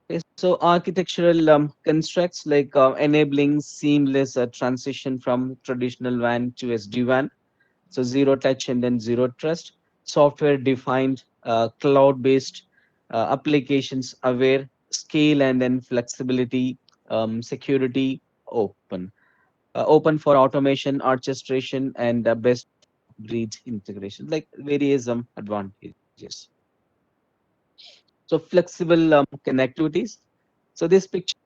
Okay, so architectural constructs like enabling seamless transition from traditional WAN to SD-WAN, so zero touch and then zero trust, software defined, cloud-based applications aware, scale and then flexibility, security, open for automation, orchestration, and best breed integration, like various advantages. So flexible connectivities. So this picture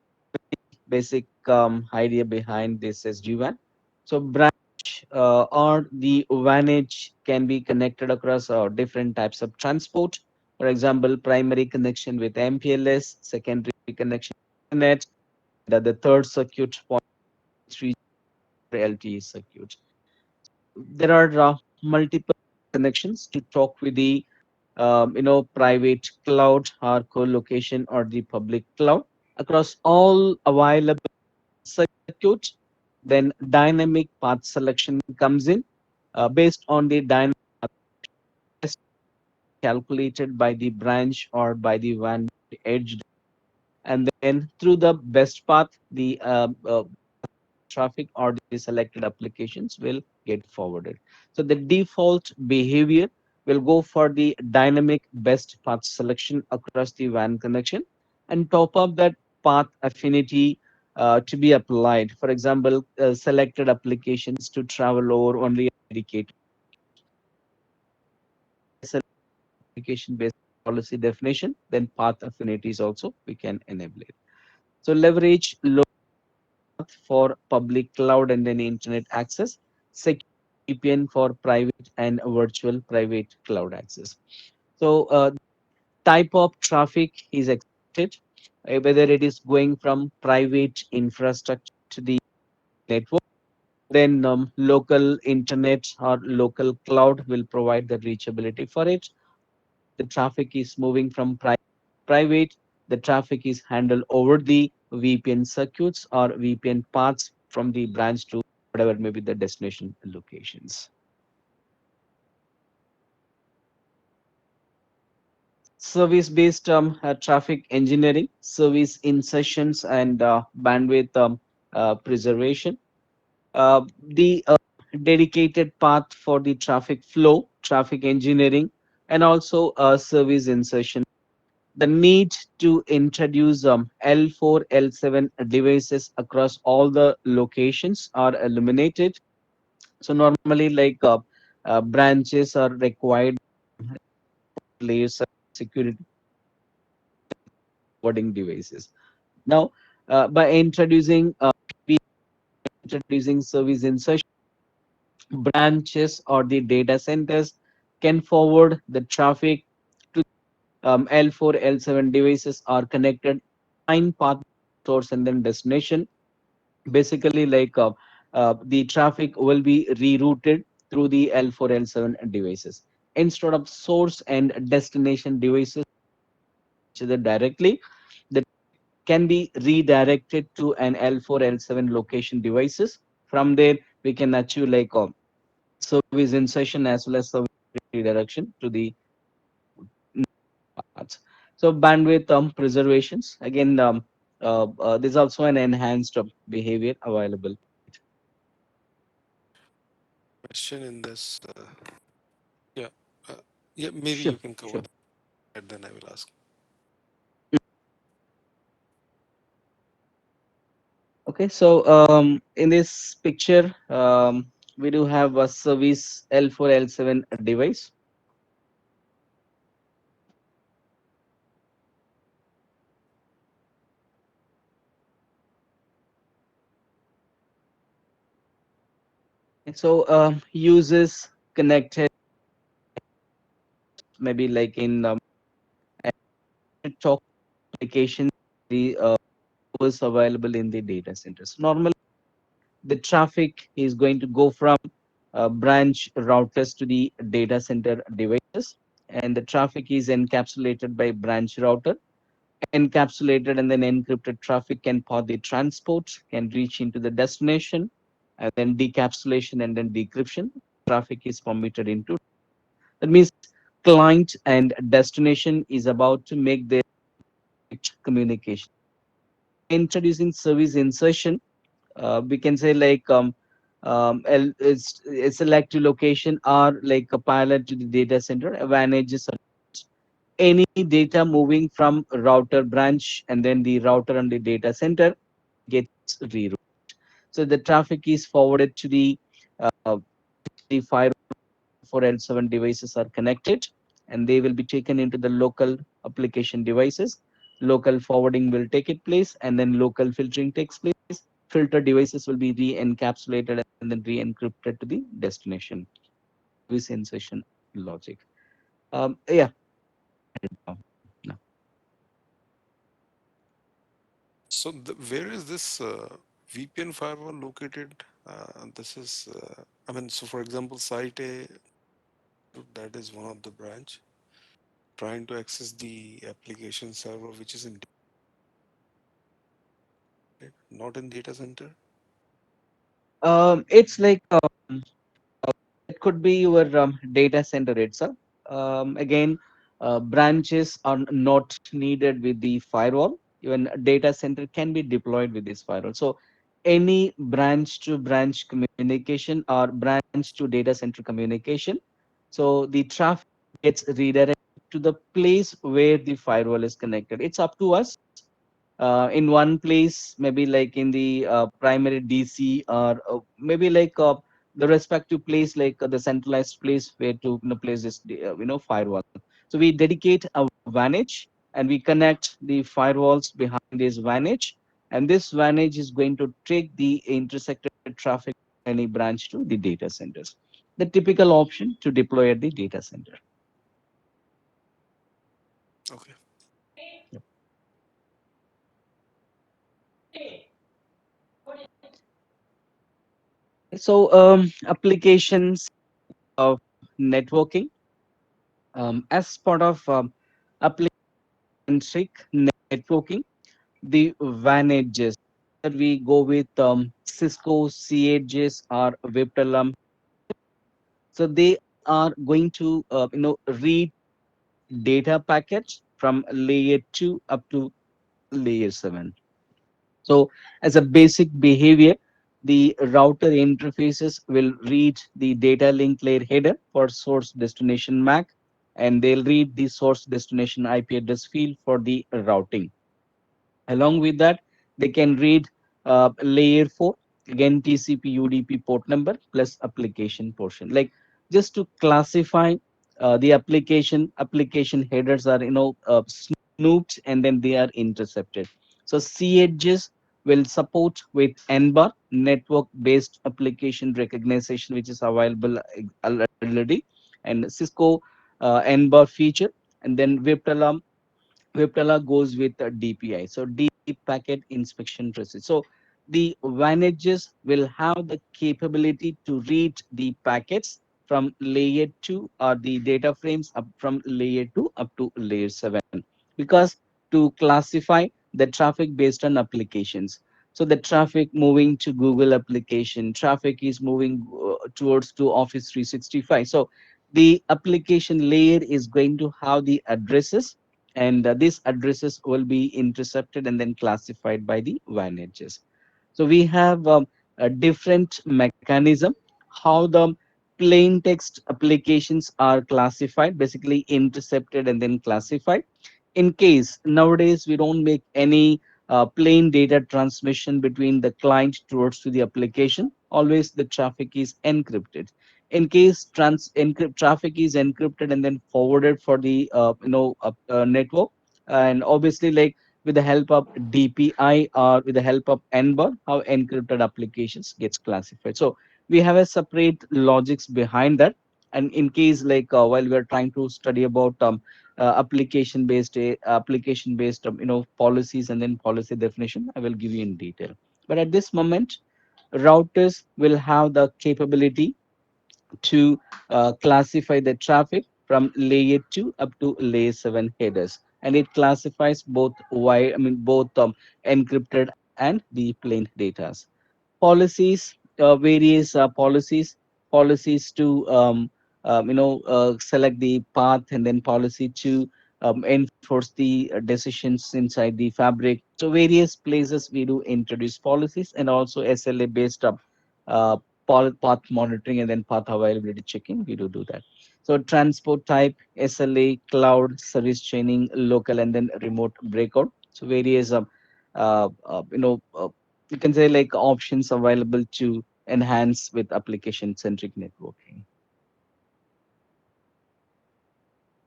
basic idea behind this SD-WAN. So branch or the WANage can be connected across different types of transport. For example, primary connection with MPLS, secondary connection with internet, the third circuit point three LTE circuit. There are multiple connections to talk with the private cloud or co-location or the public cloud across all available circuit. Then dynamic path selection comes in based on the dynamic path calculated by the branch or by the WAN edge, and then through the best path, the traffic or the selected applications will get forwarded. So the default behavior will go for the dynamic best path selection across the WAN connection, and top of that path affinity to be applied. For example, selected applications to travel over only dedicated application based policy definition, then path affinities also we can enable it. So leverage low for public cloud and then internet access, secure VPN for private and virtual private cloud access. So type of traffic is expected, whether it is going from private infrastructure to the network, then local internet or local cloud will provide the reachability for it. The traffic is moving from private, the traffic is handled over the VPN circuits or VPN paths from the branch to whatever may be the destination locations. Service-based traffic engineering, service insertions, and bandwidth preservation. The dedicated path for the traffic flow, traffic engineering, and also service insertion. The need to introduce L4, L7 devices across all the locations are eliminated. So normally, like branches are required layers of security forwarding devices. Now, by introducing service insertion, branches or the data centers can forward the traffic to L4, L7 devices are connected, find path source and then destination. Basically, like the traffic will be rerouted through the L4, L7 devices instead of source and destination devices each other directly. That can be redirected to an L4, L7 location devices. From there, we can achieve like service insertion as well as service redirection to the parts. So bandwidth preservations again. There's also an enhanced behavior available. Question in this. Yeah, uh, yeah. Maybe Sure, you can cover sure. that. Then I will ask. Okay, so in this picture, we do have a service L4, L7 device. And so uses connected maybe like in talk application the was available in the data centers. Normally, the traffic is going to go from branch routers to the data center devices, and the traffic is encapsulated by branch router. Encapsulated and then encrypted traffic can path the transport, can reach into the destination, and then decapsulation and then decryption. Traffic is permitted into. That means client and destination is about to make their communication. Introducing service insertion, we can say like it's select to location or like a pilot to the data center advantages are any data moving from router branch and then the router and the data center gets rerouted. So the traffic is forwarded to the firewall for L7 devices are connected and they will be taken into the local application devices. Local forwarding will take it place and then local filtering takes place. Filter devices will be re-encapsulated and then re-encrypted to the destination. This insertion logic. Yeah. um, no. So where is this VPN firewall located? This is, I mean, so for example, site A, that is one of the branch trying to access the application server, which is in not in data center. It's like it could be your data center itself. Again, branches are not needed with the firewall. Even a data center can be deployed with this firewall. So any branch to branch communication or branch to data center communication. So the traffic gets redirected to the place where the firewall is connected. It's up to us in one place, maybe like in the primary DC or maybe like the respective place, like the centralized place where to place this firewall. So we dedicate a vantage and we connect the firewalls behind this vantage, and this vantage is going to take the intersected traffic any branch to the data centers. The typical option to deploy at the data center. Okay. So applications of networking as part of application-centric networking, the advantages that we go with Cisco, CHs, or Viptela. So they are going to read data packets from layer 2 up to layer 7. So as a basic behavior, the router interfaces will read the data link layer header for source destination MAC, and they'll read the source destination IP address field for the routing. Along with that, they can read layer 4, again TCP UDP port number plus application portion. Like just to classify the application headers are snooped and then they are intercepted. So CHs will support with NBAR network based application recognition, which is available already, and Cisco NBAR feature, and then Viptela goes with DPI, so Deep Packet Inspection Process. So the advantages will have the capability to read the packets from layer 2 or the data frames up from layer 2 up to layer 7, because to classify the traffic based on applications. So the traffic moving to Google application, traffic is moving towards to Office 365. So the application layer is going to have the addresses, and these addresses will be intercepted and then classified by the advantages. So we have a different mechanism how the plain text applications are classified, basically intercepted and then classified. In case nowadays we don't make any plain data transmission between the client towards to the application, always the traffic is encrypted. In case traffic is encrypted and then forwarded for the network, and obviously like with the help of DPI or with the help of NBAR, how encrypted applications gets classified. So we have a separate logics behind that. And in case like while we're trying to study about application based policies and then policy definition, I will give you in detail. But at this moment, routers will have the capability to classify the traffic from layer 2 up to layer 7 headers, and it classifies both both encrypted and the plain data. Policies, various policies to select the path, and then policy to enforce the decisions inside the fabric. So various places we do introduce policies and also SLA based uh, path monitoring and then path availability checking. We do that. So transport type, SLA, cloud, service training, local, and then remote breakout. So various, you can say like options available to enhance with application-centric networking.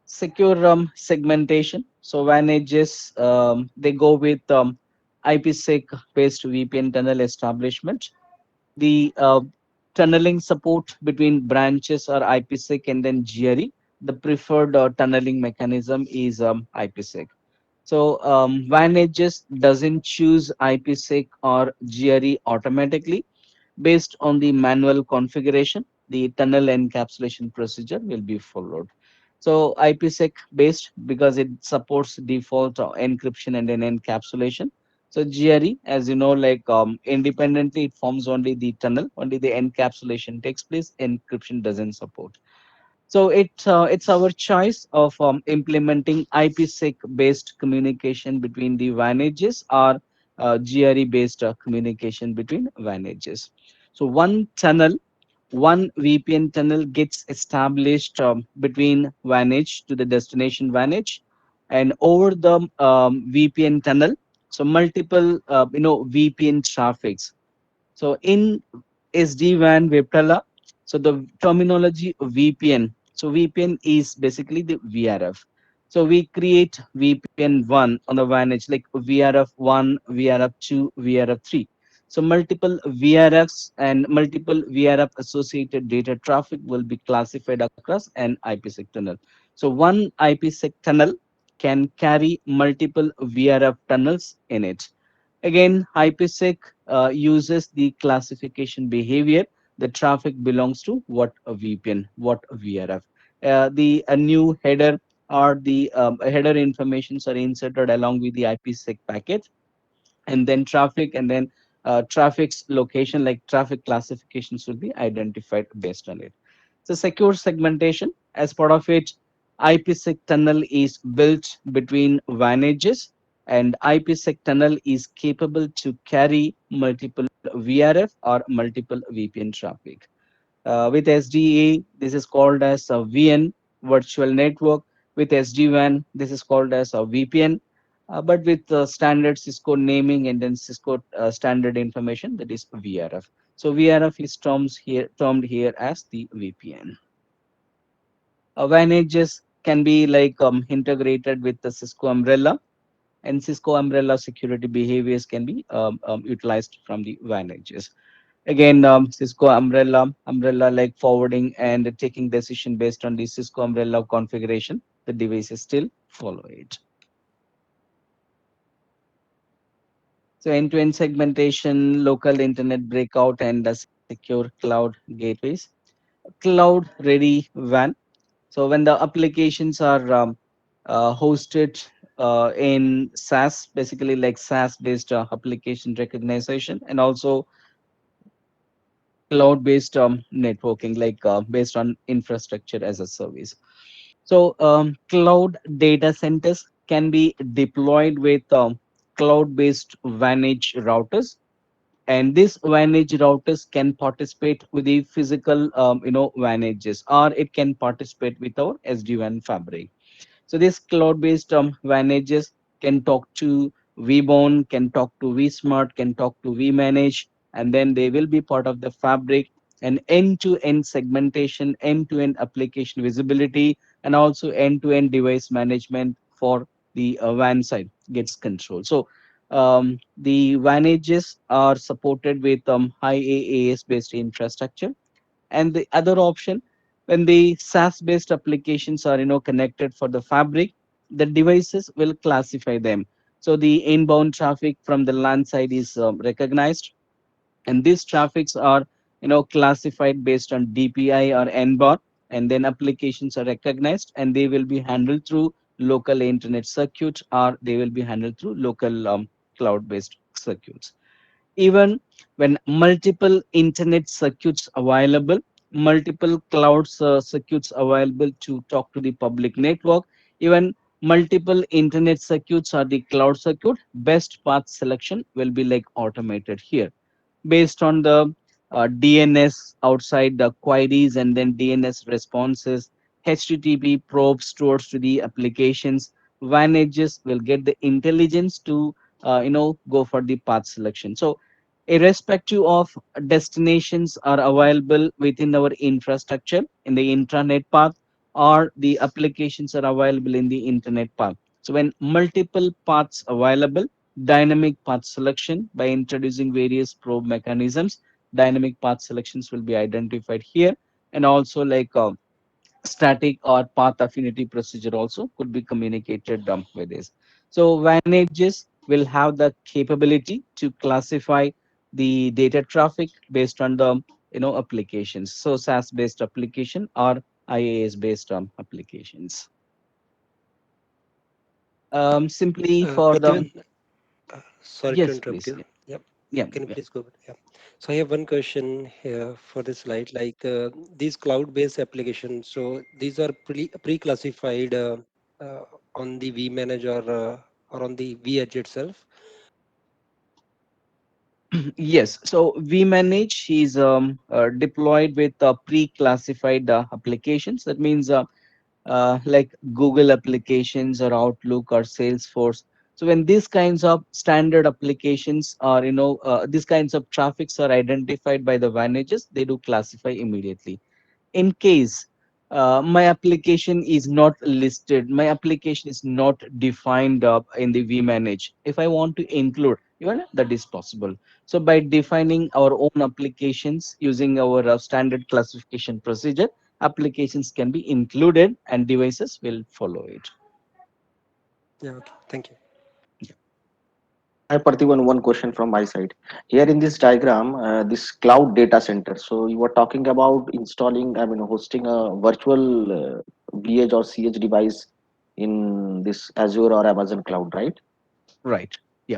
Secure segmentation. So WAN edges, they go with IPsec based VPN tunnel establishment. The tunneling support between branches are IPsec and then GRE. The preferred tunneling mechanism is IPsec. So WAN edges doesn't choose IPsec or GRE automatically. Based on the manual configuration, the tunnel encapsulation procedure will be followed. So IPsec based because it supports default encryption and then encapsulation. So GRE, as you know, like independently, it forms only the tunnel, only the encapsulation takes place, encryption doesn't support. So it's our choice of implementing IPsec based communication between the WAN edges or GRE based communication between WAN edges. So one VPN tunnel gets established between WAN edge to the destination WAN edge, and over the VPN tunnel, so multiple VPN traffics. So in SD-WAN Viptela, so the terminology VPN. So VPN is basically the VRF. So we create VPN1 on the WAN edge like VRF1, VRF2, VRF3. So multiple VRFs and multiple VRF associated data traffic will be classified across an IPsec tunnel. So one IPsec tunnel can carry multiple VRF tunnels in it. Again, IPsec uses the classification behavior. The traffic belongs to what a VPN, what a VRF. The a new header or the header informations are inserted along with the IPsec packet, and then traffic and then traffic's location like traffic classifications will be identified based on it. So secure segmentation, as part of it, IPsec tunnel is built between WAN edges, and IPsec tunnel is capable to carry multiple VRF or multiple VPN traffic. With SDA, this is called as a VN, virtual network. With SD-WAN, this is called as a VPN. But with standard Cisco naming and then Cisco standard information, that is VRF. So VRF is termed here as the VPN. WAN edges can be like integrated with the Cisco umbrella, and Cisco umbrella security behaviors can be utilized from the WAN edges. Again, Cisco umbrella like forwarding and taking decision based on the Cisco umbrella configuration. The devices still follow it. So end-to-end segmentation, local internet breakout, and secure cloud gateways. Cloud-ready WAN. So when the applications are hosted in SaaS, basically like SaaS-based application recognition, and also cloud-based networking, like based on infrastructure as a service. So cloud data centers can be deployed with cloud-based vantage routers, and these vantage routers can participate with the physical, vanages, or it can participate with our SD-WAN fabric. So these cloud-based manages can talk to vBone, can talk to vSmart, can talk to vManage, and then they will be part of the fabric and end-to-end segmentation, end-to-end application visibility, and also end-to-end device management for the WAN side gets controlled. So the Vanages are supported with high AAS based infrastructure, and the other option, when the SaaS based applications are connected for the fabric, the devices will classify them. So the inbound traffic from the LAN side is recognized, and these traffics are classified based on DPI or NBAR, and then applications are recognized and they will be handled through local internet circuits, or they will be handled through local cloud based circuits. Even when multiple internet circuits available, multiple cloud circuits available to talk to the public network, even multiple internet circuits or the cloud circuit, best path selection will be like automated here based on the DNS outside the queries and then DNS responses, HTTP probes towards to the applications. WAN edges will get the intelligence to go for the path selection. So irrespective of destinations are available within our infrastructure in the intranet path or the applications are available in the internet path. So when multiple paths available, dynamic path selection by introducing various probe mechanisms, dynamic path selections will be identified here, and also like static or path affinity procedure also could be communicated with this. So advantages will have the capability to classify the data traffic based on the applications. So SaaS based application or IaaS based applications. Simply for Pratibhan, the sorry to yes, interrupt please. you. Yeah, Yep. yeah, Can you yeah. please go ahead? Yeah. So I have one question here for this slide. Like these cloud-based applications, so these are pre-classified uh, on the vManage or on the vEdge itself. Yes, so vManage is deployed with pre-classified applications. That means like Google applications or Outlook or Salesforce. So when these kinds of standard applications are, these kinds of traffics are identified by the managers, they do classify immediately. In case my application is not listed, my application is not defined in the vmanage, if I want to include, even that is possible. So by defining our own applications using our standard classification procedure, applications can be included and devices will follow it. Yeah. Okay. Thank you. Hi, Parthiban, one question from my side. Here in this diagram, this cloud data center. So you were talking about installing, I mean, hosting a virtual VH or CH device in this Azure or Amazon cloud, right? Right. Yeah.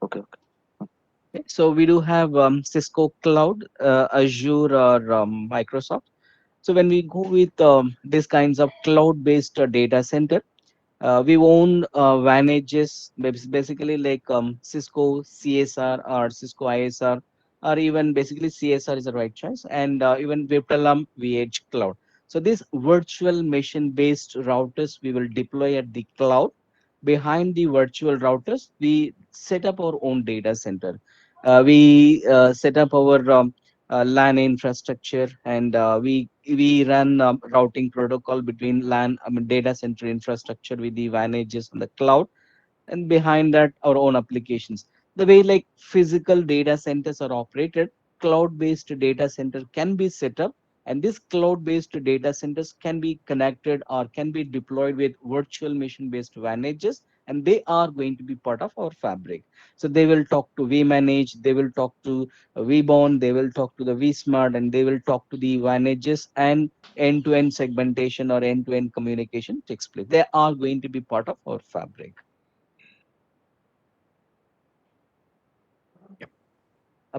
Okay, okay. Okay. So we do have Cisco Cloud, Azure, or Microsoft. So when we go with these kinds of cloud-based data center, we own Vanages, basically like Cisco CSR or Cisco ISR, or even basically CSR is the right choice, and even Viptela VH Cloud. So these virtual machine-based routers we will deploy at the cloud. Behind the virtual routers, we set up our own data center. We set up our LAN infrastructure, and we run routing protocol between LAN, I mean data center infrastructure with the advantages on the cloud, and behind that our own applications. The way like physical data centers are operated, cloud-based data center can be set up, and these cloud-based data centers can be connected or can be deployed with virtual machine-based advantages, and they are going to be part of our fabric. So they will talk to vmanage, they will talk to vBond, they will talk to the vSmart, and they will talk to the advantages, and end-to-end segmentation or end-to-end communication takes place. They are going to be part of our fabric.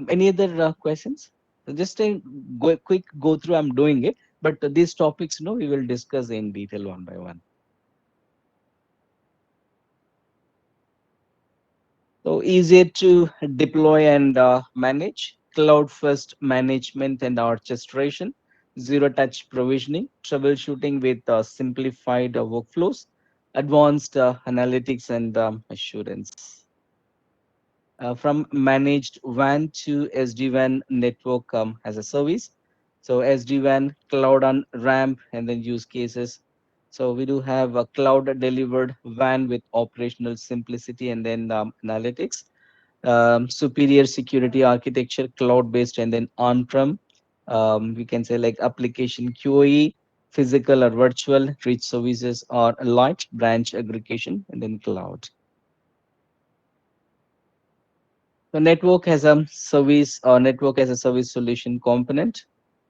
Any other questions? So just a quick go through. I'm doing it, but these topics, we will discuss in detail one by one. So easier to deploy and manage. Cloud first management and orchestration, zero touch provisioning, troubleshooting with simplified workflows, advanced analytics and assurance. From managed WAN to SD-WAN network as a service. So SD-WAN, cloud on ramp, and then use cases. So we do have a cloud delivered WAN with operational simplicity and then analytics. Superior security architecture, cloud-based, and then on-prem. We can say like application QoE, physical or virtual, rich services or light branch aggregation, and then cloud. So network has a service or network as a service solution component.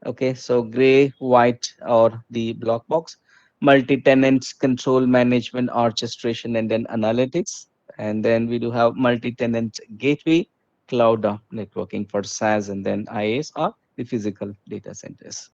Okay, so gray, white, or the block box, multi-tenant control management, orchestration, and then analytics. And then we do have multi-tenant gateway, cloud networking for SaaS, and then IaaS or the physical data centers.